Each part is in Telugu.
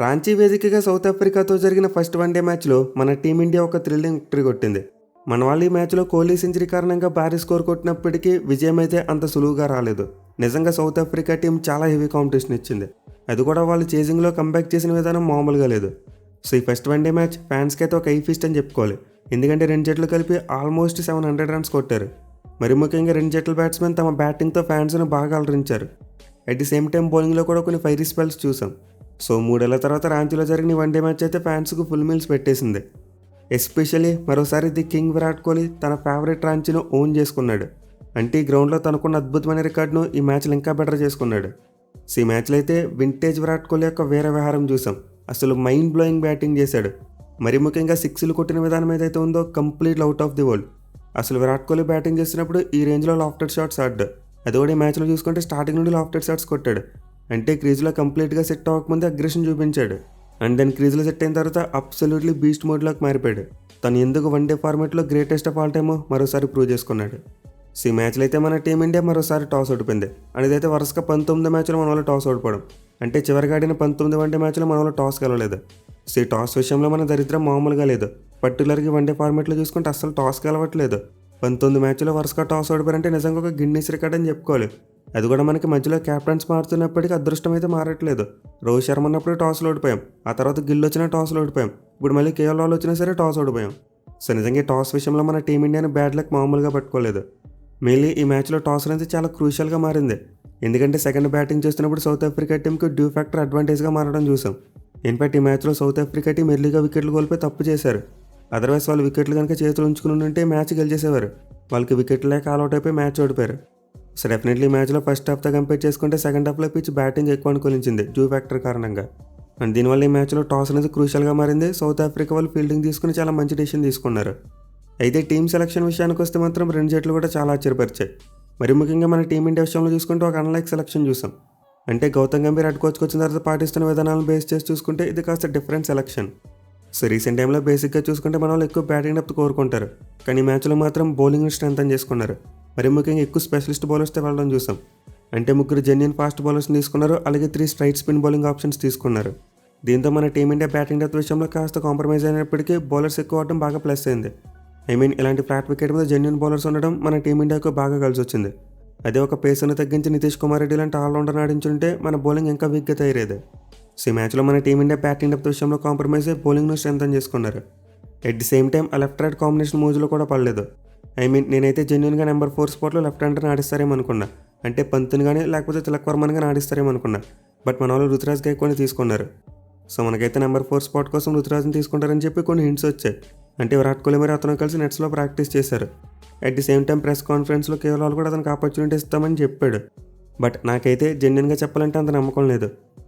రాంచీ వేదికగా సౌత్ ఆఫ్రికాతో జరిగిన ఫస్ట్ వన్డే మ్యాచ్లో మన టీమిండియా ఒక థ్రిల్లింగ్ విక్టరీ కొట్టింది. మన వాళ్ళు ఈ మ్యాచ్లో కోహ్లీ సెంచరీ కారణంగా భారీ స్కోర్ కొట్టినప్పటికీ విజయం అయితే అంత సులువుగా రాలేదు. నిజంగా సౌత్ ఆఫ్రికా టీం చాలా హెవీ కాంపిటీషన్ ఇచ్చింది. అది కూడా వాళ్ళు చేజింగ్లో కంబ్యాక్ చేసిన విధానం మామూలుగా లేదు. సో ఈ ఫస్ట్ వన్డే మ్యాచ్ ఫ్యాన్స్కి అయితే ఒక ఐ ఫీస్ట్ అని చెప్పుకోవాలి. ఎందుకంటే రెండు జట్లు కలిపి ఆల్మోస్ట్ 700 రన్స్ కొట్టారు. మరి ముఖ్యంగా రెండు జట్ల బ్యాట్స్మెన్ తమ బ్యాటింగ్తో ఫ్యాన్స్ను బాగా అలరించారు. అట్ ది సేమ్ టైం బౌలింగ్లో కూడా కొన్ని ఫైరీ స్పెల్స్ చూసాం. సో 3 ఏళ్ల తర్వాత రాంచీలో జరిగిన వన్డే మ్యాచ్ అయితే ఫ్యాన్స్కు ఫుల్ మీల్స్ పెట్టేసింది. ఎస్పెషల్లీ మరోసారి ది కింగ్ విరాట్ కోహ్లీ తన ఫేవరెట్ రాంచీను ఓన్ చేసుకున్నాడు. అంటే ఈ గ్రౌండ్లో తనకున్న అద్భుతమైన రికార్డును ఈ మ్యాచ్లో ఇంకా బెటర్ చేసుకున్నాడు. సో ఈ మ్యాచ్లో అయితే వింటేజ్ విరాట్ కోహ్లీ యొక్క వేరే వ్యవహారం చూసాం. అసలు మైండ్ బ్లోయింగ్ బ్యాటింగ్ చేశాడు. మరి ముఖ్యంగా సిక్స్లు కొట్టిన విధానం ఏదైతే ఉందో complete out of the world. అసలు విరాట్ కోహ్లీ బ్యాటింగ్ చేసినప్పుడు ఈ రేంజ్లో లాఫ్టెడ్ షాట్స్ ఆడ్డు. అది కూడా ఈ మ్యాచ్లో చూసుకుంటే స్టార్టింగ్ నుండి లాఫ్టెడ్ షాట్స్ కొట్టాడు. అంటే క్రీజ్లో కంప్లీట్గా సెట్ అవ్వకముందే అగ్రెషన్ చూపించాడు. అండ్ దెన్ క్రీజ్లో సెట్ అయిన తర్వాత అబ్సల్యూట్లీ బీస్ట్ మోడ్లోకి మారిపోయాడు. తను ఎందుకు వన్డే ఫార్మాట్లో గ్రేటెస్ట్ ఆఫ్ ఆల్ టైమో మరోసారి ప్రూవ్ చేసుకున్నాడు. సో ఈ మ్యాచ్లో అయితే మన టీమిండియా మరోసారి టాస్ ఓడిపోయింది. అనేదైతే వరుసగా 19 మ్యాచ్లో మన వాళ్ళు టాస్ ఓడిపోవడం. అంటే చివరిగా ఆడిన 19 వన్డే మ్యాచ్లో మన వాళ్ళు టాస్ గెలవలేదు. సో ఈ టాస్ విషయంలో మన దరిద్రం మామూలుగా లేదు. పర్టికులర్గా వన్డే ఫార్మాట్లో చూసుకుంటే అస్సలు టాస్ గెలవట్లేదు. 19 మ్యాచ్లో వరుసగా టాస్ ఓడిపోయారంటే నిజంగా ఒక గిన్నీస్ రికార్డ్ అని చెప్పుకోవాలి. అది కూడా మనకి మధ్యలో క్యాప్టెన్స్ మారుతున్నప్పటికీ అదృష్టం అయితే మారట్లేదు. రోహిత్ శర్మ ఉన్నప్పుడు టాస్లో ఓడిపోయాం. ఆ తర్వాత గిల్ వచ్చినా టాస్లో ఓడిపోయాం. ఇప్పుడు మళ్ళీ కేఎల్ రాహుల్ వచ్చినా సరే టాస్ ఓడిపోయాం. సో నిజంగా టాస్ విషయంలో మన టీమిండియాని బ్యాడ్ లక్ మామూలుగా పట్టుకోలేదు. మెయిన్లీ ఈ మ్యాచ్లో టాస్ అనేది చాలా క్రూషియల్గా మారింది. ఎందుకంటే సెకండ్ బ్యాటింగ్ చేస్తున్నప్పుడు సౌత్ ఆఫ్రికా టీంకి డ్యూ ఫ్యాక్టర్ అడ్వాంటేజ్గా మారడం చూసాం. ఇన్ఫాక్ట్ ఈ మ్యాచ్లో సౌత్ ఆఫ్రికా టీం ఎర్లీగా వికెట్లు కోల్పోయి తప్పు చేశారు. అదర్వైజ్ వాళ్ళు వికెట్లు కనుక చేతులు ఉంచుకుని ఉంటే మ్యాచ్ గెలిచేసేవారు. వాళ్ళకి వికెట్ లేక ఆల్అౌట్ అయిపోయి మ్యాచ్ ఓడిపోయారు. సో డెఫినెట్లీ మ్యాచ్లో ఫస్ట్ హాఫ్తో కంపేర్ చేసుకుంటే సెకండ్ హాఫ్లో పిచ్ బ్యాటింగ్ ఎక్కువ అనుకూలించింది డ్యూ ఫ్యాక్టర్ కారణంగా. అండ్ దీనివల్ల ఈ మ్యాచ్లో టాస్ అనేది క్రూషియల్గా మారింది. సౌత్ ఆఫ్రికా వాళ్ళు ఫీల్డింగ్ తీసుకుని చాలా మంచి డెసిషన్ తీసుకున్నారు. అయితే టీమ్ సెలక్షన్ విషయానికి వస్తే మాత్రం రెండు జట్లు కూడా చాలా ఆశ్చర్యపరిచాయి. మరి ముఖ్యంగా మన టీమిండియా విషయంలో చూసుకుంటే ఒక అన్లైక్ సెలక్షన్ చూసాం. అంటే గౌతమ్ గంభీర్ హెడ్ కోచ్కి వచ్చిన తర్వాత పాటిస్తున్న విధానాలను బేస్ చేసి చూసుకుంటే ఇది కాస్త డిఫరెంట్ సెలక్షన్. సో రీసెంట్ టైంలో బేసిక్గా చూసుకుంటే మన వాళ్ళు ఎక్కువ బ్యాటింగ్ డెప్త్ కోరుకుంటారు. కానీ ఈ మ్యాచ్లో మాత్రం బౌలింగ్ని స్ట్రెంథన్ చేసుకున్నారు. మరి ముఖ్యంగా ఎక్కువ స్పెషలిస్ట్ బౌలర్స్తో వెళ్ళడం చూసాం. అంటే 3 జెన్యూన్ ఫాస్ట్ బౌలర్స్ని తీసుకున్నారు. అలాగే 3 స్ట్రైట్ స్పిన్ బౌలింగ్ ఆప్షన్స్ తీసుకున్నారు. దీంతో మన టీమిండియా బ్యాటింగ్ డెప్త్ విషయంలో కాస్త కాంప్రమైజ్ అయినప్పటికీ బౌలర్స్ ఎక్కువ అవడం బాగా ప్లస్ అయింది. ఇలాంటి ఫ్లాట్ వికెట్ మీద జెన్యూన్ బౌలర్స్ ఉండడం మన టీమిండియాకు బాగా కలిసి వచ్చింది. అదే ఒక పేసర్ను తగ్గించి నితీష్ కుమార్ రెడ్డి లాంటి ఆల్రౌండర్ ఆడించుంటే మన బౌలింగ్ ఇంకా వీక్గా తయారేది. సో ఈ మ్యాచ్లో మన టీమిండియా బ్యాటింగ్ డెప్త్ విషయంలో కాంప్రమైజ్ అయ్యి బౌలింగ్ను స్ట్రెంథన్ చేసుకున్నారు. ఎట్ ది సేమ్ టైం ఆ లెఫ్ట్ రైట్ కాంబినేషన్ మూజ్లో కూడా పడలేదు. నేనైతే జెన్యూన్గా నెంబర్ 4 స్పాట్లో లెఫ్ట్ హ్యాండర్ని ఆడిస్తారేమో అనుకున్నా. అంటే పంత్ని కానీ లేకపోతే తిలక్ వర్మని కానీ ఆడిస్తారేమో అనుకున్నా. బట్ మన వాళ్ళు రుతురాజ్ గైక్వాడ్ని తీసుకున్నారు. సో మనకైతే నెంబర్ 4 స్పాట్ కోసం రుతురాజ్ని తీసుకుంటారని చెప్పి కొన్ని హింట్స్ వచ్చాయి. అంటే విరాట్ కోహ్లీ మరి అతను కలిసి నెట్స్లో ప్రాక్టీస్ చేశారు. At the same time press కాన్ఫరెన్స్లో కేఎల్ రాహుల్ కూడా అతనికి ఆపర్చునిటీ ఇస్తామని చెప్పాడు. బట్ నాకైతే జెన్యూన్గా చెప్పాలంటే అంత నమ్మకం లేదు.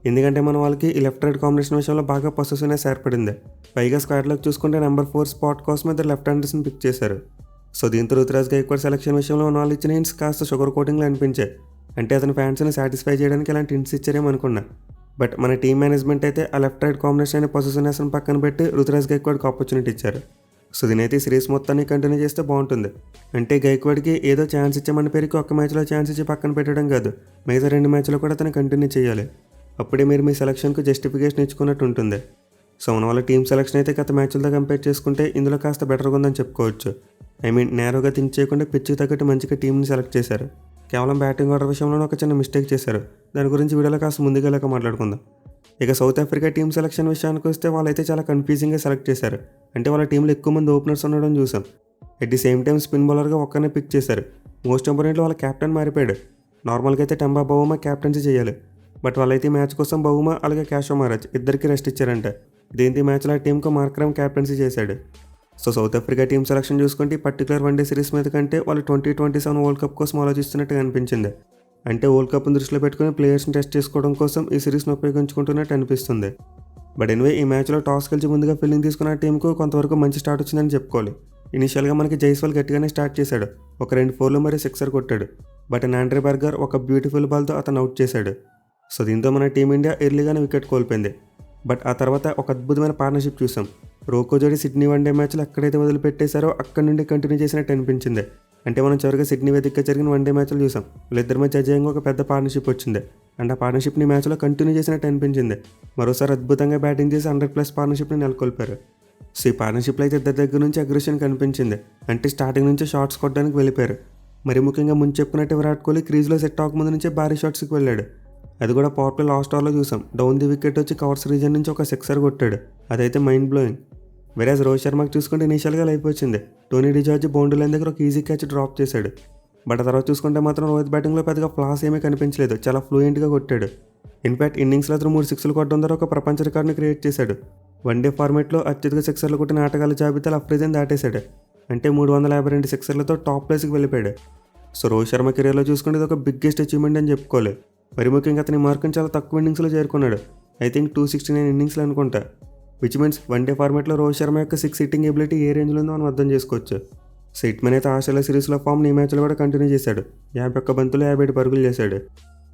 ఎందుకంటే మన వాళ్ళకి ఈ లెఫ్ట్ రైట్ కాంబినేషన్ విషయంలో బాగా పొసెసివ్నెస్ ఏర్పడింది. పైగా స్క్వాడ్లోకి చూసుకుంటే నెంబర్ 4 స్పాట్ కోసం ఇద్దరు లెఫ్ట్ హ్యాండర్స్ని పిక్ చేశారు. సో దీంతో రుతురాజ్ గైక్వాడ్ సెలక్షన్ విషయంలో మన వాళ్ళు ఇచ్చిన హింట్స్ కాస్త షుగర్ కోటింగ్లో అనిపించాయి. అంటే అతని ఫ్యాన్స్ని సాటిస్ఫై చేయడానికి ఇలాంటి హింట్స్ ఇచ్చారేమో అనుకున్నా. బట్ మన టీమ్ మేనేజ్మెంట్ అయితే ఆ లెఫ్ట్ రైట్ కాంబినేషన్ అనే పొసెసివ్నెస్ని పక్కన పెట్టి రుతురాజ్ గైక్వాడ్కి ఆపర్చునిటీ ఇచ్చారు. సో దీనైతే సిరీస్ మొత్తాన్ని కంటిన్యూ చేస్తే బాగుంటుంది. అంటే గైక్వాడ్కి ఏదో ఛాన్స్ ఇచ్చామన్న పేరుకి ఒక్క మ్యాచ్లో ఛాన్స్ ఇచ్చి పక్కన పెట్టడం కాదు, మిగతా 2 మ్యాచ్లో కూడా అతను కంటిన్యూ చేయాలి. అప్పుడే మీరు మీ సెలక్షన్కు జస్టిఫికేషన్ ఇచ్చుకున్నట్టు ఉంటుంది. సో మన వాళ్ళ టీమ్ సెలక్షన్ అయితే గత మ్యాచ్లతో కంపేర్ చేసుకుంటే ఇందులో కాస్త బెటర్గా ఉందని చెప్పుకోవచ్చు. నేరోగా థింక్ చేయకుండా పిచ్కి తగ్గట్టు మంచిగా టీంని సెలెక్ట్ చేశారు. కేవలం బ్యాటింగ్ ఆర్డర్ విషయంలోనే ఒక చిన్న మిస్టేక్ చేశారు. దాని గురించి వీడియోలో కాస్త ముందుగా మాట్లాడుకుందాం. ఇక సౌత్ ఆఫ్రికా టీమ్ సెలక్షన్ విషయానికి వస్తే వాళ్ళైతే చాలా కన్ఫ్యూజింగ్గా సెలెక్ట్ చేశారు. అంటే వాళ్ళ టీంలో ఎక్కువ మంది ఓపెనర్స్ ఉండడం చూసాం. At the same time spin బౌలర్గా ఒక్కనే పిక్ చేశారు. మోస్ట్ ఇంపార్టెంట్లో వాళ్ళ క్యాప్టెన్ మారిపోయాడు. నార్మల్గా అయితే టెంబా బౌమా క్యాప్టెన్సీ చేయాలి. బట్ వాళ్ళైతే మ్యాచ్ కోసం బౌమా అలాగే క్యాషో మహారాజ్ ఇద్దరికి రెస్ట్ ఇచ్చారంట. దీంతో ఈ మ్యాచ్లో ఆ టీంకు మార్క్రమ్ క్యాప్టెన్సీ చేశాడు. So south Africa team selection చూసుకుంటే పర్టికులర్ వన్డే సిరీస్ మీద కంటే వాళ్ళు 2027 వరల్డ్ కప్ కోసం ఆలోచిస్తున్నట్టుగా అనిపించింది. అంటే వరల్డ్ కప్ను దృష్టిలో పెట్టుకుని ప్లేయర్స్ని టెస్ట్ చేసుకోవడం కోసం ఈ సిరీస్ను ఉపయోగించుకుంటున్నట్టు అనిపిస్తుంది. బట్ ఈ మ్యాచ్లో టాస్ గెలిచి ముందుగా ఫీల్డింగ్ తీసుకున్న టీంకు కొంతవరకు మంచి స్టార్ట్ వచ్చిందని చెప్పుకోవాలి. ఇనిషియల్గా మనకి జైస్వాల్ గట్టిగానే స్టార్ట్ చేశాడు. ఒక 2 4లు మరియు 6 కొట్టాడు. బట్ ఆండ్రే బర్గర్ ఒక బ్యూటిఫుల్ బాల్తో అతను అవుట్ చేశాడు. సో దీంతో మన టీమిండియా ఎర్లీగానే వికెట్ కోల్పోయింది. బట్ ఆ తర్వాత ఒక అద్భుతమైన పార్ట్నర్షిప్ చూసాం. రోకో జోడీ సిడ్నీ వన్డే మ్యాచ్లో ఎక్కడైతే వదిలిపెట్టేశారో అక్కడి నుండి కంటిన్యూ చేసినట్టు అనిపించింది. అంటే మనం చివరిగా సిడ్నీ వేదికగా జరిగిన వన్డే మ్యాచ్లు చూసాం. వీళ్ళిద్దరి మధ్య అజయంగా ఒక పెద్ద పార్ట్నర్షిప్ వచ్చింది. అండ్ ఆ పార్ట్నర్షిప్ని మ్యాచ్లో కంటిన్యూ చేసినట్టు అనిపించింది. మరోసారి అద్భుతంగా బ్యాటింగ్ చేసి 100+ పార్ట్నర్షిప్ని నెలకొల్పారు. సో ఈ పార్ట్నర్షిప్లో అయితే ఇద్దరి దగ్గర నుంచి అగ్రెషన్ కనిపించింది. అంటే స్టార్టింగ్ నుంచే షాట్స్ కొట్టడానికి వెళ్ళిపోయారు. మరి ముఖ్యంగా ముందు చెప్పుకున్నట్టు విరాట్ కోహ్లీ క్రీజ్లో సెట్ అవ్వకముందు నుంచే భారీ షాట్స్కి వెళ్ళాడు. అది కూడా పవర్ ప్లే లాస్ట్ ఓవర్లో చూసాం. డౌన్ ది వికెట్ వచ్చి కవర్స్ రీజన్ నుంచి ఒక సిక్సర్ కొట్టాడు. అదైతే మైండ్ బ్లోయింగ్. వేరేజ్ రోహిత్ శర్మకి చూసుకుంటే ఇనీషియల్గా లైఫ్ వచ్చింది. టోనీ డిజార్జ్ బౌండరీ లైన్ దగ్గర ఒక ఈజీ క్యాచ్ డ్రాప్ చేశాడు. బట్ ఆ తర్వాత చూసుకుంటే మాత్రం రోహిత్ బ్యాటింగ్లో పెద్దగా ఫ్లాస్ ఏమీ కనిపించలేదు. చాలా ఫ్లూయెంట్గా కొట్టాడు. ఇన్ఫాక్ట్ ఇన్నింగ్స్లో అతను 3 సిక్స్లు కొట్టడం ద్వారా ఒక ప్రపంచ రికార్డుని క్రియేట్ చేశాడు. వన్డే ఫార్మేట్లో అత్యధిక సిక్సర్లు కొట్టిన ఆటగాళ్ళ జాబితాలో అఫ్రిజన్ దాటేశాడు. అంటే 352 సిక్సర్లతో టాప్ ప్లేస్కి వెళ్ళిపోయాడు. సో రోహిత్ శర్మ కెరీర్లో చూసుకుంటే ఇది ఒక బిగ్గెస్ట్ అచీవ్మెంట్ అని చెప్పుకోవాలి. మరి ముఖ్యంగా అతని మార్కుని చాలా తక్కువ ఇన్నింగ్స్లో చేరుకున్నాడు. ఐ థింక్ 269 ఇన్నింగ్స్లో అనుకుంటా. విచ్ మీన్స్ వన్డే ఫార్మేట్లో రోహిత్ శర్మ యొక్క 6 హిట్టింగ్ ఎబిలిటీ ఏ రేంజ్లో ఉందో మనం అర్థం చేసుకోవచ్చు. సో హిట్మెన్ అయితే ఆస్ట్రేలియా సిరీస్లో ఫామ్ని ఈ మ్యాచ్లో కూడా కంటిన్యూ చేశాడు. 51 బంతులు 57 పరుగులు చేశాడు.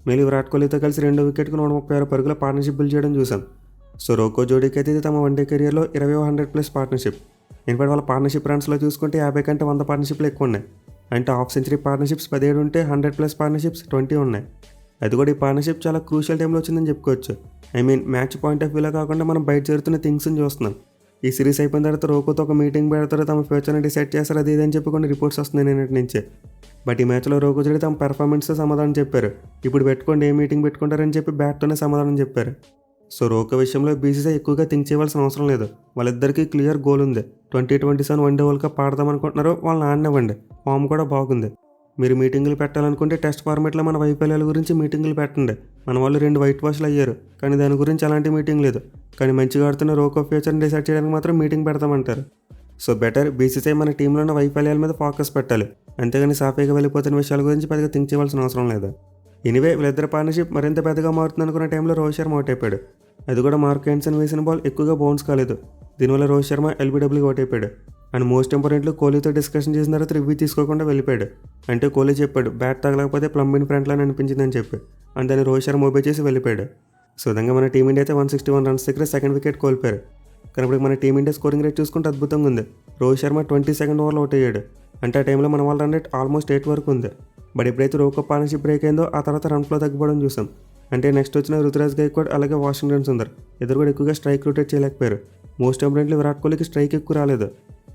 మళ్ళీ విరాట్ కోహ్లీతో కలిసి 2వ వికెట్కి 136 పరుగుల పార్ట్నర్షిప్ బిల్డ్ చేయడం చూసాం. సో రోకో జోడీకి అయితే ఇది తమ వన్డే కెరియర్లో 20వ 100+ పార్ట్నర్షిప్. ఇన్ఫాక్ట్ వాళ్ళ పార్ట్నర్షిప్ రన్స్లో చూసుకుంటే 50 కంటే 100 పార్ట్నర్షిప్లు ఎక్కువ ఉన్నాయి. అంటే హాఫ్ సెంచరీ పార్ట్నర్షిప్స్ 17 ఉంటే 100+ పార్ట్నర్షిప్స్ 20 ఉన్నాయి. అది కూడా ఈ పార్ట్నర్షిప్ చాలా క్రూషియల్ టైంలో వచ్చిందని చెప్పుకోవచ్చు. I mean match point of వ్యూలో కాకుండా మనం బయట జరుగుతున్న థింగ్స్ని చూస్తున్నాం. ఈ సిరీస్ అయిపోయిన తర్వాత రోకోతో ఒక మీటింగ్ పెడతారు, తమ ఫ్యూచర్ని డిసైడ్ చేస్తారు, అది ఇదని చెప్పి కొన్ని రిపోర్ట్స్ వస్తున్నాయి నిన్నటి నుంచే. బట్ ఈ మ్యాచ్లో రోకో జడి తమ పెర్ఫార్మెన్స్తో సమాధానం చెప్పారు. ఇప్పుడు పెట్టుకోండి, ఏ మీటింగ్ పెట్టుకుంటారని చెప్పి బ్యాట్తోనే సమాధానం చెప్పారు. సో రోకో విషయంలో బీసీసీ ఎక్కువగా థింక్ చేయవలసిన అవసరం లేదు. వాళ్ళిద్దరికీ క్లియర్ గోల్ ఉంది. 2027 వన్డే వరల్డ్ కప్ ఆడదాం అనుకుంటున్నారు, వాళ్ళని ఆడనివ్వండి. ఫామ్ కూడా బాగుంది. మీరు మీటింగులు పెట్టాలనుకుంటే టెస్ట్ ఫార్మేట్లో మన వైఫల్యాల గురించి మీటింగులు పెట్టండి. మన వాళ్ళు 2 వైట్ వాష్లు అయ్యారు, కానీ దాని గురించి అలాంటి మీటింగ్ లేదు. కానీ మంచిగా ఆడుతున్న రోకో ఫ్యూచర్ని డిసైడ్ చేయడానికి మాత్రం మీటింగ్ పెడతామంటారు. సో బెటర్ బీసీసీ మన టీంలో ఉన్న వైఫల్యాల మీద ఫోకస్ పెట్టాలి. అంతేగాని సాఫీగా వెళ్ళిపోతున్న విషయాల గురించి పెద్దగా థింక్ చేయవలసిన అవసరం లేదు. ఎనివే వీళ్ళిద్దరి పార్ట్నర్షిప్ మరింత పెద్దగా మారుతుంది అనుకున్న టైంలో రోహిత్ శర్మ అవుట్ అయిపోయాడు. అది కూడా మార్క్ హ్యాన్సన్ వేసిన బాల్ ఎక్కువగా బౌన్స్ కాలేదు. దీనివల్ల రోహిత్ శర్మ ఎల్బీడబ్ల్యూకి అవుట్ అయిపోయాడు. అండ్ మోస్ట్ ఇంపార్టెంట్లీ కోహ్లీతో డిస్కషన్ చేసిన తర్వాత రివ్యూ తీసుకోకుండా వెళ్ళిపోయాడు. అంటే కోహ్లీ చెప్పాడు బ్యాట్ తగలకపోతే ప్లంబిన్ ఫ్రంట్లో అని అనిపించింది అని చెప్పి. అండ్ దాన్ని రోహిత్ శర్మ ఓబే చేసి వెళ్ళిపోయాడు. సో విధంగా మన టీమిండియా అయితే 161 రన్స్ దగ్గర సెకండ్ వికెట్ కోల్పోయారు. కానీ ఇప్పుడు మన టీమిండియా స్కోరింగ్ రేట్ చూసుకుంటే అద్భుతంగా ఉంది. రోహిత్ శర్మ 22nd ఓవర్లో అవుట్ అయ్యాడు. అంటే ఆ టైంలో మన వాళ్ళ రన్ రేట్ ఆల్మోస్ట్ 8 వరకు ఉంది. బట్ ఎప్పుడైతే రోకో పార్ట్నర్షిప్ బ్రేక్ అయిందో ఆ తర్వాత రన్ ఫ్లో తగ్గిపోవడం చూసాం. అంటే నెక్స్ట్ వచ్చిన రుతురాజ్ గైక్వాడ్ అలాగే వాషింగ్టన్ సుందర్ ఇద్దరు కూడా ఎక్కువగా స్ట్రైక్ రొటేట్ చేయలేకపోయారు. మోస్ట్ ఇంపార్టెంట్లీ విరాట్ కోహ్లీకి స్ట్రైక్ ఎక్కువ రాలేదు.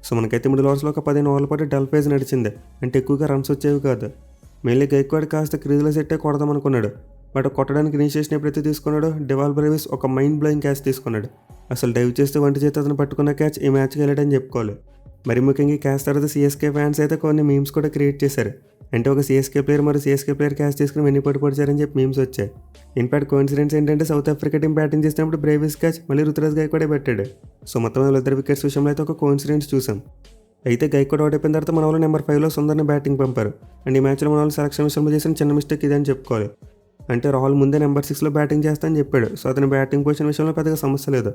సో మనకైతే మిడిల్ ఓవర్స్లో ఒక 15 ఓవర్ల పాటు డల్ ఫేజ్ నడిచింది. అంటే ఎక్కువగా రన్స్ వచ్చేవి కాదు. మెయిన్లీ గైక్వాడ్ కాస్త క్రీజ్లో సెట్టే కొడదాం అనుకున్నాడు. బట్ కొట్టడానికి ఇనిషియేషన్ ఎప్పుడైతే తీసుకున్నాడో డెవాల్ బ్రేవిస్ ఒక మైండ్ బ్లోయింగ్ క్యాచ్ తీసుకున్నాడు. అసలు డైవ్ చేస్తే వంటి చేతి అతను పట్టుకున్న క్యాచ్ ఈ మ్యాచ్కి వెళ్ళాడని చెప్పుకోవాలి. మరి ముఖ్యంగా ఈ క్యాచ్ తర్వాత సిఎస్కే ఫ్యాన్స్ అయితే కొన్ని మీమ్స్ కూడా క్రియేట్ చేశారు. అంటే ఒక సిఎస్కే ప్లేయర్ మరి సిఎస్కే ప్లేయర్ క్యాచ్ తీసుకుని వెన్నిపట్టు పొడిచారని చెప్పి మీమ్స్ వచ్చాయి. ఇన్ఫాక్ట్ కోఇన్సిడెన్స్ ఏంటంటే సౌత్ ఆఫ్రికా టీం బ్యాటింగ్ చేసినప్పుడు బ్రేవిస్ క్యాచ్ మళ్ళీ రుతురాజ్ గైక్వాడే పెట్టాడు. సో మొత్తం వాళ్ళిద్దరు వికెట్స్ విషయంలో అయితే ఒక కోఇన్సిడెన్స్ చూసాం. అయితే గైక్వాడ్ అవుట్ అయిపోయిన తర్వాత మన వాళ్ళు నెంబర్ 5లో సుందర్ని బ్యాటింగ్ పంపారు. అండ్ ఈ మ్యాచ్లో మన వాళ్ళు సెలక్షన్ విషయంలో చేసిన చిన్న మిస్టేక్ ఇది అని చెప్పుకోవాలి. అంటే రాహుల్ ముందే నెంబర్ 6లో బ్యాటింగ్ చేస్తా అని చెప్పాడు. సో అతని బ్యాటింగ్ పొజిషన్ విషయంలో పెద్దగా సమస్య లేదు.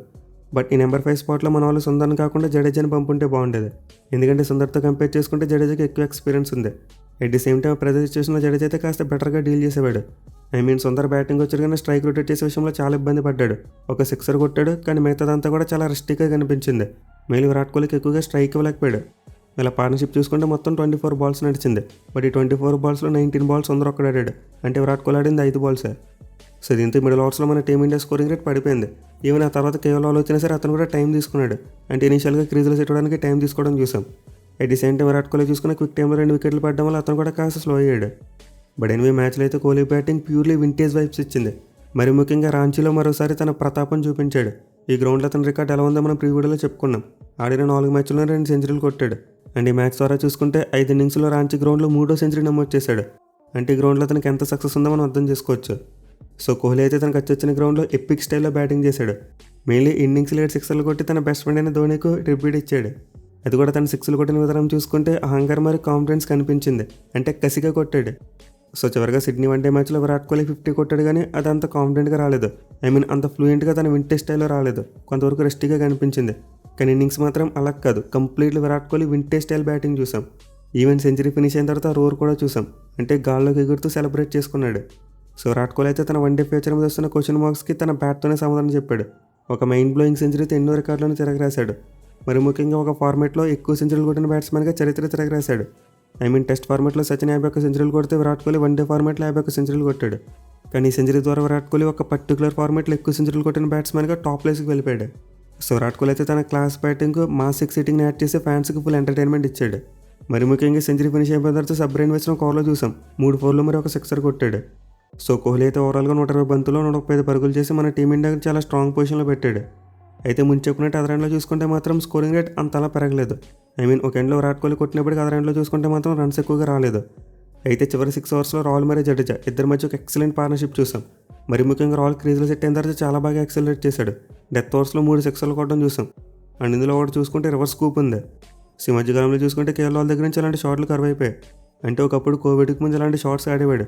బట్ ఈ నెంబర్ 5 స్పాట్లో మన వాళ్ళు సుందర్ని కాకుండా జడేజాని పంపుంటే బాగుండేది. ఎందుకంటే సుందర్తో కంపేర్ చేసుకుంటే జడేజాకి ఎక్కువ ఎక్స్పీరియన్స్ ఉంది. At the same time present సిచ్యువేషన్లో జడేజా అయితే కాస్త బెటర్గా డీల్ చేసేవాడు. ఐ మీన్ సుందర్ బ్యాటింగ్ వచ్చారు కానీ స్ట్రైక్ రొటేట్ చేసే విషయంలో చాలా ఇబ్బంది పడ్డాడు. ఒక సిక్సర్ కొట్టాడు, కానీ మిగతాదంతా కూడా చాలా రెస్టిక్గా కనిపించింది. మెయిన్ విరాట్ కోహ్లీకి ఎక్కువగా స్ట్రైక్ ఇవ్వలేకపోయాడు. ఇలా పార్ట్నర్షిప్ చూసుకుంటే మొత్తం 24 బాల్స్ నడిచింది. బట్ ఈ 24 బాల్స్లో 19 బాల్స్ సుందర్ ఒక్కడు ఆడాడు. అంటే విరాట్ కోహ్లీ ఆడింది 5 బాల్సే. సో దీంతో మిడిల్ ఓవర్స్లో మన టీమిండియా స్కోరింగ్ రేట్ పడిపోయింది. ఈవెన్ ఆ తర్వాత కేవలం వచ్చినా సరే అతను కూడా టైం తీసుకున్నాడు. అంటే ఇనిషియల్గా క్రీజ్లో సెట్టడానికి టైం తీసుకోవడం చూసాం. At the same time Virat Kohli చూసుకున్న క్విక్ టైంలో 2 వికెట్లు పడడం వల్ల అతను కూడా కాస్త స్లో అయ్యాడు. బట్ ఎనిమిది మ్యాచ్లో అయితే Kohli batting purely vintage vibes ఇచ్చింది. మరి ముఖ్యంగా రాంచీలో మరోసారి తన ప్రతాపం చూపించాడు. ఈ గ్రౌండ్లో అతని రికార్డ్ ఎలా ఉందో మనం ప్రీవ్యూలో చెప్పుకున్నాం. ఆడిన 4 మ్యాచ్ల్లో 2 సెంచరీలు కొట్టాడు. అండ్ ఈ మ్యాచ్ ద్వారా చూసుకుంటే 5 ఇన్నింగ్స్లో రాంచీ గ్రౌండ్లో 3వ సెంచరీ నమోదు చేశాడు. అంటే ఈ గ్రౌండ్లో అతనికి ఎంత సక్సెస్ ఉందో మనం అర్థం చేసుకోవచ్చు. సో కోహ్లీ అయితే తనకు వచ్చిన గ్రౌండ్లో ఎపిక్ స్టైల్లో బ్యాటింగ్ చేశాడు. మెయిన్లీ ఇన్నింగ్స్ లేట్ 6లు కొట్టి తన బెస్ట్ ఫ్రెండ్ అయిన ధోనీకు ట్రిబ్యూట్ ఇచ్చాడు. అది కూడా తన 6లు కొట్టిన విధానం చూసుకుంటే అహంకారం మరియు కాన్ఫిడెన్స్ కనిపించింది. అంటే కసిగా కొట్టాడు. సో చివరిగా సిడ్నీ వన్డే మ్యాచ్లో విరాట్ కోహ్లీ 50 కొట్టాడు, కానీ అది అంత కాన్ఫిడెంట్గా రాలేదు. ఐ మీన్ అంత ఫ్లూయెంట్గా తన వింటేజ్ స్టైల్లో రాలేదు. కొంతవరకు రెస్టీగా కనిపించింది. కానీ ఇన్నింగ్స్ మాత్రం అలా కాదు, completely Virat Kohli vintage style batting చూసాం. ఈవెన్ సెంచరీ ఫినిష్ అయిన తర్వాత రోర్ కూడా చూసాం. అంటే గాల్లోకి ఎగురుతూ సెలబ్రేట్ చేసుకున్నాడు. సో విరాట్ కోహ్లీ అయితే తన వన్డే ఫ్యూచర్ మీద వస్తున్న క్వశ్చన్ మార్క్స్కి తన బ్యాట్తోనే సమాధానం చెప్పాడు. ఒక మైండ్ బ్లోయింగ్ సెంచరీతో ఎన్నో రికార్డులను తిరగరాశాడు. మరి ముఖ్యంగా ఒక ఫార్మేట్లో ఎక్కువ సెంచరీలు కొట్టిన బ్యాట్స్మెన్గా చరిత్ర తిరగరాశాడు. ఐ మీన్ టెస్ట్ ఫార్మేట్లో సచిన్ 51 సెంచరీలు కొడితే విరాట్ కోహ్లీ వన్డే ఫార్మేట్లో 51 సెంచరీలు కొట్టాడు. కానీ ఈ సెంచరీ ద్వారా విరాట్ కోహ్లీ ఒక పర్టికులర్ ఫార్మాట్లో ఎక్కువ సెంచరీలు కొట్టిన బ్యాట్స్మెన్గా టాప్ ప్లేస్కి వెళ్ళిపోయాడు. సో విరాట్ కోహ్లీ అయితే తన క్లాస్ బ్యాటింగ్, మాస్ ఎక్సైటింగ్ని యాడ్ చేసి ఫ్యాన్స్కి ఫుల్ ఎంటర్టైన్మెంట్ ఇచ్చాడు. మరి ముఖ్యంగా సెంచరీ ఫినిష్ అయిపోయిన తర్వాత సబ్ బ్రెయిన్ వేసిన కోహ్లీలో చూసాం 3 4లు మరి ఒక 6 కొట్టాడు. సో కోహ్లీ అయితే ఓవరాల్గా 120 బంతుల్లో 135 పరుగులు చేసి మన టీమిండియాకి చాలా స్ట్రాంగ్ పొజిషన్లో పెట్టాడు. అయితే ముందు చెప్పినట్టు అదర్ ఎండ్లో చూసుకుంటే మాత్రం స్కోరింగ్ రేట్ అంతలా పెరగలేదు. ఒక ఎండ్లో విరాట్ కోహ్లీ కొట్టినప్పటికీ అదర్ ఎండ్లో చూసుకుంటే మాత్రం రన్స్ ఎక్కువగా రాలేదు. అయితే చివరి 6 ఓవర్స్లో రాహుల్ మరియు జడేజా ఇద్దరి మధ్య ఒక ఎక్సలెంట్ పార్ట్నర్షిప్ చూసాం. మరి ముఖ్యంగా రాహుల్ క్రీజ్లో సెట్ అయిన తర్వాత చాలా బాగా యాక్సిలరేట్ చేశాడు. డెత్ ఓవర్స్లో 3 6లు కొట్టడం చూసాం. అండ్ ఇందులో ఒకటి చూసుకుంటే రివర్స్ స్కూప్ ఉంది. ఈ మధ్యకాలంలో చూసుకుంటే కేఎల్ రాహుల్ దగ్గర నుంచి అలాంటి షాట్లు కరువు అయిపోయాయి. అంటే ఒకప్పుడు కోవిడ్కి ముందు అలాంటి షాట్స్ ఆడేవాడు.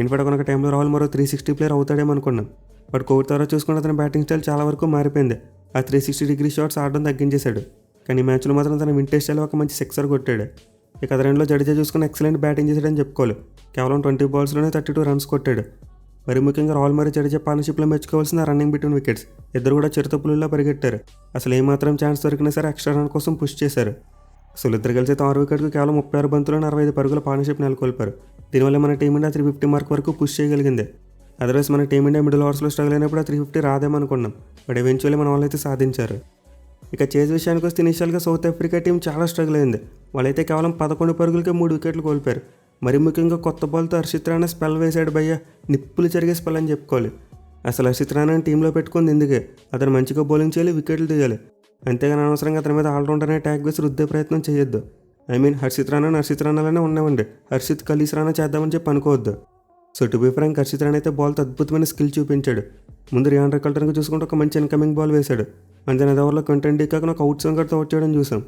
ఇన్ఫాక్ట్ ఒక టైంలో రాహుల్ మరో 360 ప్లేయర్ అవుతాడేమో అనుకున్నాం. బట్ కోవిడ్ తర్వాత చూసుకుంటే అతని బ్యాటింగ్ స్టైల్ చాలా వరకు మారిపోయింది. ఆ 360 డిగ్రీ షాట్స్ ఆడడం తగ్గించేశాడు. కానీ ఈ మ్యాచ్లో మాత్రం తన వింటేజ్ స్టైల్ ఒక మంచి 6 కొట్టాడు. ఇక అదర్ ఎండ్లో జడేజా చూసుకుని ఎక్సలెంట్ బ్యాటింగ్ చేశాడని చెప్పుకోవాలి. కేవలం 20 బాల్స్లోనే 32 రన్స్ కొట్టాడు. మరి ముఖ్యంగా రాహుల్ మరియు జడేజా పార్ట్నర్షిప్లో మెచ్చుకోవాల్సిన రన్నింగ్ బిట్వీన్ వికెట్స్. ఇద్దరు కూడా చిరుతపులులా పరిగెట్టారు. అసలు ఏమాత్రం ఛాన్స్ దొరికినా సరే ఎక్స్ట్రా రన్ కోసం పుష్ చేశారు. సో ఇద్దరు కలిసి 6 వికెట్కు కేవలం 36 బంతుల్లో 45 పరుగుల పార్ట్నర్షిప్ నెలకొల్పారు. దీనివల్ల మన టీమిండియా 350 మార్క్ వరకు పుష్ చేయగలిగింది. అదర్వైజ్ మన టీమిండియా మిడిల్ ఓవర్స్లో స్ట్రగుల్ అయినప్పుడు 350 రాదేమనుకున్నాం. బట్ ఎవెన్చువల్లీ మన వాళ్ళు అయితే సాధించారు. ఇక చేజ్ విషయానికి వస్తే ఇనిషియల్గా సౌత్ ఆఫ్రికా టీం చాలా స్ట్రగుల్ అయింది. వాళ్ళైతే కేవలం 11 పరుగులకే 3 వికెట్లు కోల్పోయారు. మరి ముఖ్యంగా కొత్త బాల్తో హర్షిత్ రాణా స్పెల్ వేశాడు భయ్య, నిప్పులు జరిగే స్పెల్ అని చెప్పుకోవాలి. అసలు హర్షిత్ రాణాని టీంలో పెట్టుకుంది ఎందుకే, అతను మంచిగా బౌలింగ్ చేయాలి, వికెట్లు తీయాలి. అంతేగాని అనవసరంగా అతని మీద ఆల్రౌండర్ అనే ట్యాగ్ వేసి రుద్దే ప్రయత్నం చేయొద్దు. హర్షిత్ రాణాలోనే ఉన్నామండి, హర్షిత్ ఖలీస్ రాణా చేద్దామని చెప్పి అనుకోవద్దు. So to be frank, Harshit Rana అయితే బాల్తో అద్భుతమైన స్కిల్ చూపించాడు. ముందు రియాన్ కల్టర్కి చూసుకుంటే ఒక మంచి ఇన్కమింగ్ బాల్ వేశాడు. అంతే ఓవర్లో క్వింటన్ డి కాక్ ఒక అవుట్ స్వింగర్తో అవుట్ చేయడం చూసాం.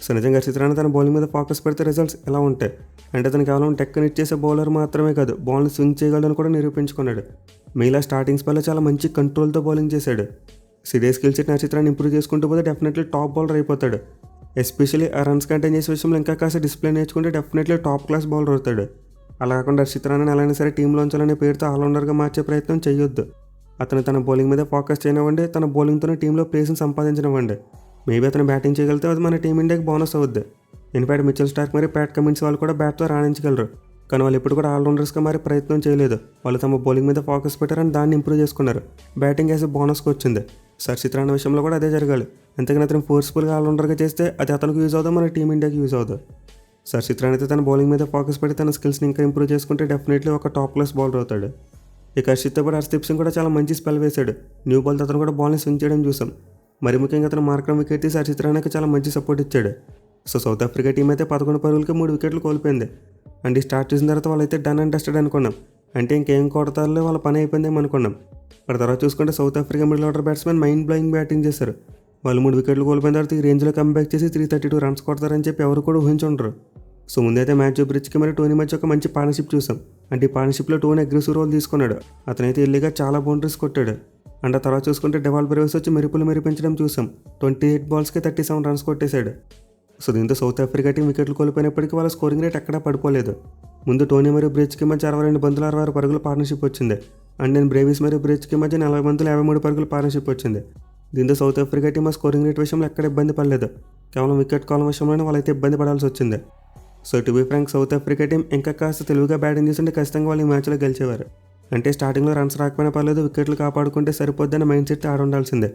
సో నిజంగా హర్షిత్ రాణా తన బౌలింగ్ మీద ఫోకస్ పెడితే రిజల్ట్స్ ఎలా ఉంటాయి అంటే అతను కేవలం టెక్కని ఇచ్చేసే బౌలర్ మాత్రమే కాదు, బాల్ని స్వింగ్ చేయగలడని కూడా నిరూపించుకున్నాడు. మిగిలిన స్టార్టింగ్ స్పెల్లో చాలా మంచి కంట్రోల్తో బౌలింగ్ చేశాడు. ఇదే స్కిల్ సెట్ని హర్షిత్ రాణా ఇంప్రూవ్ చేసుకుంటూ పోతే డెఫినెట్లీ టాప్ బౌలర్ అయిపోతాడు. ఎస్పెషల్లీ ఆ రన్స్ కంటైన్ చేసే విషయంలో ఇంకా కాస్త డిసిప్లిన్ నేర్చుకుంటే డెఫినెట్లీ టాప్ క్లాస్ బౌలర్ అవుతాడు. అలా కాకుండా హర్షిత్ రాణాని ఎలాగైనా సరే టీంలో ఉంచాలనే పేరుతో ఆల్రౌండర్గా మార్చే ప్రయత్నం చేయొద్దు. అతను తన బౌలింగ్ మీద ఫోకస్ చేయనివ్వండి, తన బౌలింగ్తోనే టీంలో ప్లేస్ని సంపాదించనివ్వండి. మేబీ అతను బ్యాటింగ్ చేయగలిగితే అది మన టీమిండియాకి బోనస్ అవుద్ది. ఇన్ఫాక్ట్ మిచెల్ స్టార్క్ మరియు ప్యాట్ కమిన్స్ వాళ్ళు కూడా బ్యాట్తో రాణించగలరు. కానీ వాళ్ళు ఎప్పుడు కూడా ఆల్రౌండర్స్గా మారే ప్రయత్నం చేయలేదు. వాళ్ళు తమ బౌలింగ్ మీద ఫోకస్ పెట్టారని దాన్ని ఇంప్రూవ్ చేసుకున్నారు. బ్యాటింగ్ యాజ్ బోనస్కి వచ్చింది. హర్షిత్ రాణా విషయంలో కూడా అదే జరగాలి. అంతేగాని అతను ఫోర్స్ఫుల్గా ఆల్రౌండర్గా చేస్తే అది అతనికి యూజ్ అవుతుంది, మన టీమిండియాకి యూజ్ అవుతుంది. హర్షిత్ రాణా అయితే తన బౌలింగ్ మీద ఫోకస్ పెట్టి తన స్కిల్స్ని ఇంకా ఇంప్రూవ్ చేసుకుంటే డెఫినెట్లీ ఒక టాప్ క్లాస్ బౌలర్ అవుతాడు. ఇక హర్షిత్తో పాటు హర్షదీప్ సింగ్ కూడా చాలా మంచి స్పెల్ వేశాడు. న్యూ బాల్తో అతను కూడా బాల్ని స్వింగ్ చేయడం చూసాం. మరి ముఖ్యంగా అతను మార్క్రమ్ వికెట్ తీసి హర్షిత్ రాణాకి చాలా మంచి సపోర్ట్ ఇచ్చాడు. సో సౌత్ ఆఫ్రికా టీం అయితే 11 పరుగులకి 3 వికెట్లు కోల్పోయింది. అండ్ స్టార్ట్ చేసిన తర్వాత వాళ్ళైతే డన్ అండ్ డస్టెడ్ అనుకున్నాం. అంటే ఇంకేం కొడతారులే, వాళ్ళ పని అయిపోయిందేమో అనుకున్నాం. మరి తర్వాత చూసుకుంటే south Africa middle order batsmen mind blowing batting చేశారు. వాళ్ళు 3 వికెట్లు కోల్పోయిన తర్వాత ఈ రేంజ్లో కంబ్యాక్ చేసి 332 రన్స్ కొడతారని చెప్పి ఎవరు కూడా ఊహించుండరు. సో ముందైతే మ్యాచ్ బ్రిడ్జ్కి మరి టోనీ మధ్య ఒక మంచి పార్ట్నర్షిప్ చూసాం. అంటే ఈ పార్ట్నర్షిప్లో టోనీ అగ్రెసివ్ రోల్ తీసుకున్నాడు. అతనైతే ఎల్లిగా చాలా బౌండరీస్ కొట్టాడు. అండ్ ఆ తర్వాత చూసుకుంటే డెవాల్ బ్రేవ్స్ వచ్చి మెరుపులు మెరిపించడం చూసాం. 28 బాల్స్కి 37 రన్స్ కొట్టేశాడు. సో దీంతో సౌత్ ఆఫ్రికా టీం వికెట్లు కోల్పోయినప్పటికీ వాళ్ళ స్కోరింగ్ రేట్ ఎక్కడా పడిపోలేదు. ముందు టోనీ మరియు బ్రిడ్జ్కి మధ్య 62 బంతులు 66 పరుగుల పార్ట్నర్షిప్ వచ్చింది. అండ్ నేను బ్రేవిస్ మరియు బ్రిడ్జ్కి మధ్య 40 బంతులు 53 పరుగుల పార్ట్నర్షిప్ వచ్చింది. దీంతో సౌత్ ఆఫ్రికా టీం ఆ స్కోరింగ్ రేట్ విషయంలో ఎక్కడ ఇబ్బంది పడలేదు. కేవలం వికెట్ కాలం విషయంలోనే వాళ్ళైతే ఇబ్బంది పడాల్సి వచ్చింది. So to be frank, South Africa team ఇంకా కాస్త తెలివిగా బ్యాటింగ్ చేస్తుంటే ఖచ్చితంగా వాళ్ళు ఈ మ్యాచ్లో గెలిచేవారు. అంటే స్టార్టింగ్లో రన్స్ రాకపోయినా పర్లేదు, వికెట్లు కాపాడుకుంటే సరిపోద్దన్న మైండ్ సెట్ ఆడ ఉండాల్సిందే.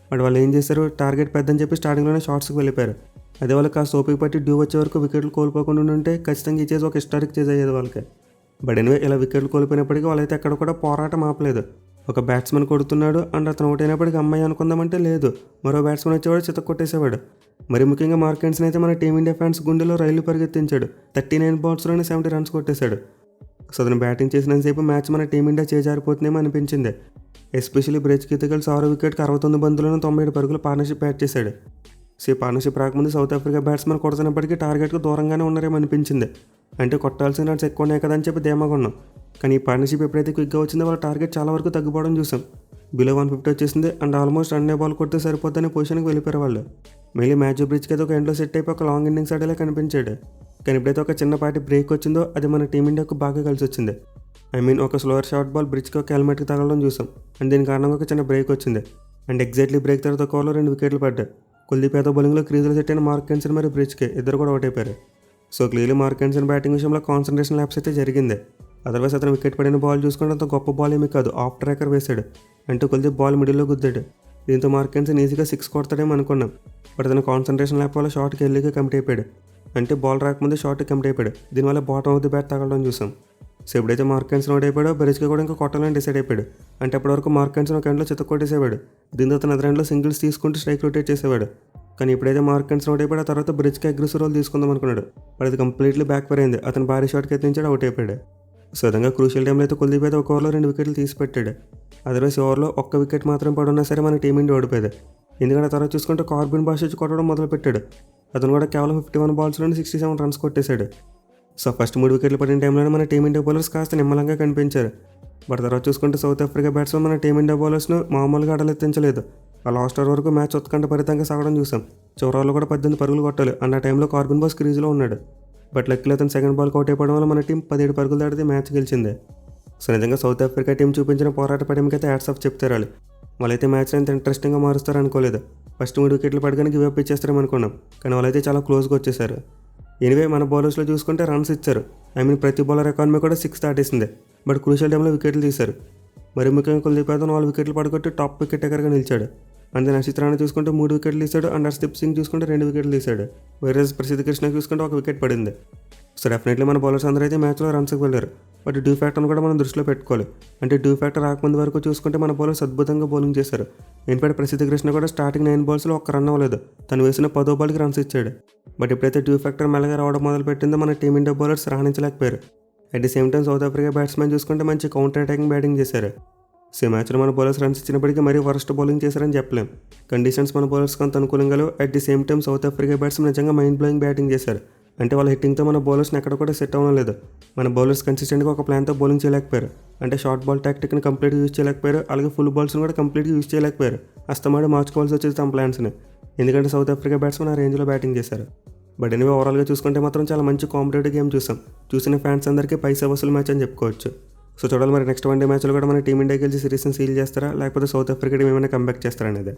బట్ వాళ్ళు ఏం చేశారు, టార్గెట్ పెద్దని చెప్పి స్టార్టింగ్లోనే షార్ట్స్కి వెళ్ళిపోయారు. అదే వాళ్ళు కాస్త ఓపిక పట్టి డ్యూ వచ్చే వరకు వికెట్లు కోల్పోకుండా ఉంటే ఖచ్చితంగా ఈ చేసి ఒక హిస్టారిక్ చేజ్ అయ్యేది వాళ్ళకి. బట్ ఎనివే, ఇలా వికెట్లు కోల్పోయినప్పటికీ వాళ్ళైతే ఎక్కడ కూడా పోరాటం ఆపలేదు. ఒక బ్యాట్స్మెన్ కొడుతున్నాడు అండ్ అతను అవుట్ అయినప్పటికీ అమ్మాయి అనుకుందామంటే లేదు, మరో బ్యాట్స్మెన్ వచ్చేవాడు చితక్ కొట్టేసేవాడు. మరి ముఖ్యంగా మార్కెన్సన్ అయితే మన టీమిండియా ఫ్యాన్స్ గుండెలో రైలు పరిగెత్తించాడు. 39 బాల్స్లోనే 70 రన్స్ కొట్టేశాడు. సో అతను బ్యాటింగ్ చేసినంతసేపు మ్యాచ్ మన టీమిండియా చేజారిపోతుందేమో అనిపించింది. ఎస్పెషల్లీ బ్రిడ్జ్కి కలిసి 6 వికెట్కి 67 బంతులను 97 పరుగుల పార్ట్నర్షిప్ యాడ్ చేశాడు. సో ఈ పార్ట్నర్షిప్ రాకముందు సౌత్ ఆఫ్రికా బ్యాట్స్మెన్ కొడుతున్నప్పటికీ టార్గెట్కు దూరంగానే ఉన్నారేమో అనిపించింది. అంటే కొట్టాల్సిన రన్స్ ఎక్కువ ఉన్నాయి కదా అని చెప్పి ధీమాగా ఉన్నాం. కానీ ఈ పార్ట్నర్షిప్ ఎప్పుడైతే క్విక్గా వచ్చిందో వాళ్ళ టార్గెట్ చాలా వరకు తగ్గిపోవడం చూసాం. బిలో 150 వచ్చేసింది అండ్ ఆల్మోస్ట్ రన్నే బాల్ కొడితే సరిపోద్దనే పొజిషన్కి వెళ్ళిపోయారు వాళ్ళు. మళ్ళీ మ్యాచ్ బ్రిడ్జ్కి అయితే ఒక ఎండ్లో సెట్ అయిపోయి ఒక లాంగ్ ఇన్నింగ్స్ ఆడేలా కనిపించాడు. కానీ ఎప్పుడైతే ఒక చిన్నపాటి బ్రేక్ వచ్చిందో అది మన టీమిండియాకు బాగా కలిసి వచ్చింది. ఒక స్లోవర్ షార్ట్ బాల్ బ్రిడ్జ్కి ఒక హెల్మెట్కి తగలడం చూసాం. అండ్ దీని కారణంగా ఒక చిన్న బ్రేక్ వచ్చింది. అండ్ ఎగ్జాక్ట్లీ బ్రేక్ తర్వాత ఒక ఓవర్లో 2 వికెట్లు పడ్డాయి. కుల్దీప్ యాదవ్ బౌలింగ్లో క్రీజులో సెట్ అయిన మార్కెన్సన్ మరియు బ్రిడ్జ్కి ఇద్దరు కూడా అవుట్ అయిపోయారు. సో క్లియర్లీ మార్కెన్సన్ బ్యాటింగ్ విషయంలో కాన్సన్ట్రేషన్ ల్యాప్స్ అయితే జరిగింది. అదర్వైజ్ అతను వికెట్ పడిన బాల్ చూసుకుంటే అంత గొప్ప బాల్ ఏమీ కాదు, ఆఫ్ ట్రాకర్ వేశాడు. అంటూ కొలిది బాల్ మిడిల్లో గుద్దాడు. దీంతో మార్కెన్సన్ ఈజీగా 6 కొడతాడేమో అనుకున్నాం. బట్ అతను కాన్సన్ట్రేషన్ లేకపోతే షాట్కి ఎల్లీగా కమిట్ అయిపోయాడు. అంటే బాల్ రాకముందే షాట్కి కమిట్ అయిపోయాడు. దీనివల్ల బాటమ్ ఆఫ్ ది బ్యాట్ తగలడం చూసాం. సో ఎప్పుడైతే మార్కెన్సన్ అవుట్ అయిపోయాడో బెరిజ్కి కూడా ఇంకా కొట్టాలని డిసైడ్ అయిపోయాడు. అంటే అప్పటివరకు మార్కెన్సన్ ఒక ఎండ్లో చిత్త కొట్టేసేవాడు. దీంతో అతను అదర్ ఎండ్లో సింగిల్స్ తీసుకుంటూ స్ట్రైక్ రొటేట్ చేసేవాడు. కానీ ఎప్పుడైతే మార్కెన్సన్ అవుట్ అయిపోయాడో ఆ తర్వాత బ్రిడ్జ్కి అగ్రెసివ్ రోల్ తీసుకుందాం అనుకున్నాడు. బట్ అది కంప్లీట్లీ బ్యాక్ ఫైర్ అయింది. అతను భారీ షాట్కి ఎత్తించాడు, అవుట్ అయిపోయాడు. సో విధంగా క్రూషియల్ టైంలో అయితే కుల్దీప్ అయితే ఒక ఓవర్లో 2 వికెట్లు తీసి పెట్టాడు. అదర్వైజ్ ఓవర్లో ఒక్క వికెట్ మాత్రం పడున్నా సరే మన టీమిండియా ఓడిపోయేది. ఎందుకంటే ఆ తర్వాత చూసుకుంటే కార్బిన్ బాషిచ్ కొట్టడం మొదలుపెట్టాడు. అతను కూడా కేవలం 51 బాల్స్లోనే 67 రన్స్ కొట్టేశాడు. సో ఫస్ట్ 3 వికెట్లు పడిన టైంలోనే మన టీమిండియా బౌలర్స్ కాస్త నిమ్మలంగా కనిపించారు. బట్ తర్వాత చూసుకుంటే సౌత్ ఆఫ్రికా బ్యాట్స్మెన్ మన టీమిండియా బౌలర్స్ను మామూలుగా ఆడలెత్తించలేదు. ఆ లాస్ట్ ఓవర్ వరకు మ్యాచ్ ఉత్కంఠ భరితంగా సాగడం చూసాం. చివరిలో కూడా 18 పరుగులు కొట్టాలి అన్న టైంలో కార్బిన్ బాస్ క్రీజ్లో ఉన్నాడు. బట్ లక్కీలో అతను సెకండ్ బాల్కి అవుట్ అయిపోవడం వల్ల మన టీం 17 పరుగులు దాటితే మ్యాచ్ గెలిచింది. సో నిజంగా సౌత్ ఆఫ్రికా టీం చూపించిన పోరాట పటిమకి అయితే హ్యాట్స్ ఆఫ్ చెప్తారు. వాళ్ళైతే మ్యాచ్ని ఎంత ఇంట్రెస్టింగ్గా మారుస్తారు అనుకోలేదు. ఫస్ట్ 3 వికెట్లు పడగానే గివ్ అప్ ఇచ్చేస్తారేమో అనుకున్నాం. కానీ వాళ్ళైతే చాలా క్లోజ్గా వచ్చేసారు. ఎనివే మన బౌలర్స్లో చూసుకుంటే రన్స్ ఇచ్చారు. ప్రతి బౌలర్ ఎకానమీ కూడా 6 దాటేసింది. బట్ క్రూషియల్ టైంలో వికెట్లు తీశారు. మరి ముఖ్యంగా కుల్దీప్ యాదవ్ 4 వికెట్లు పడగొట్టి టాప్ వికెట్ టేకర్గా నిలిచాడు. అంతే నక్షిత్ రాణా చూసుకుంటే 3 వికెట్లు తీశాడు. అండ్ హర్షదీప్ సింగ్ చూసుకుంటే 2 వికెట్లు తీశాడు. వేరే ప్రసిద్ధ కృష్ణ చూసుకుంటే 1 వికెట్ పడింది. సో డెఫినెట్లీ మన బౌలర్స్ అందరూ అయితే మ్యాచ్లో రన్స్కి వెళ్ళారు. బట్ డ్యూ ఫ్యాక్టర్ని కూడా మనం దృష్టిలో పెట్టుకోవాలి. అంటే డ్యూ ఫ్యాక్టర్ రాకముందు వరకు చూసుకుంటే మన బౌలర్స్ అద్భుతంగా బౌలింగ్ చేశారు. ఇన్ఫాక్ట్ ప్రసిద్ధ కృష్ణ కూడా స్టార్టింగ్ 9 బాల్స్లో 1 రన్ అవ్వలేదు. తను వేసిన 10వ బాల్కి రన్స్ ఇచ్చాడు. బట్ ఎప్పుడైతే డ్యూ ఫ్యాక్టర్ మెల్లగా రావడం మొదలుపెట్టిందో మన టీమిండియా బౌలర్స్ రాణించలేకపోయారు. At the same time South Africa batsmen చూసుకుంటే మంచి కౌంటర్ అటాకింగ్ బ్యాటింగ్ చేశారు. సో మ్యాచ్లో మన బౌలర్స్ రన్స్ ఇచ్చినప్పటికీ మరీ వరస్ట్ బౌలింగ్ చేశారని చెప్పలేం. కండిషన్స్ మన బౌలర్స్కి అంత అనుకూలంగా లేవు. At the same time South Africa batsmen నిజంగా మైండ్ బ్లోయింగ్ బ్యాటింగ్ చేశారు. అంటే వాళ్ళ హిట్టింగ్తో మన బౌలర్స్ని ఎక్కడ కూడా సెట్ అవ్వడం లేదు. మన బౌలర్స్ కన్సిస్టెంట్గా ఒక ప్లాన్తో బౌలింగ్ చేయలేకపోయారు. అంటే షార్ట్ బాల్ టాక్టిక్ని కంప్లీట్గా యూజ్ చేయలేకపోయారు. అలాగే ఫుల్ బాల్స్ని కూడా కంప్లీట్గా యూజ్ చేయలేకపోయారు. అస్తమాడి మార్చుకోవాల్సి వచ్చేది తమ ప్లాన్స్ని. ఎందుకంటే సౌత్ ఆఫ్రికా బ్యాట్స్మెన్ ఆ రేంజ్లో బ్యాటింగ్ చేశారు. బట్ ఎనివే ఓవరాల్గా చూసుకుంటే మాత్రం చాలా మంచి కాంపిటేటివ్ గేమ్ చూసాం. చూసిన ఫ్యాన్స్ అందరికీ పైసా వసూలు మ్యాచ్ అని చెప్పుకోవచ్చు. సో చూడాలి మరి నెక్స్ట్ వన్డే మ్యాచ్లో కూడా మన టీమిండియా గెలిచి సిరీస్ని సీల్ చేస్తారా లేకపోతే సౌత్ ఆఫ్రికా టీం ఏమైనా కంబ్యాక్ చేస్తారా అనేది.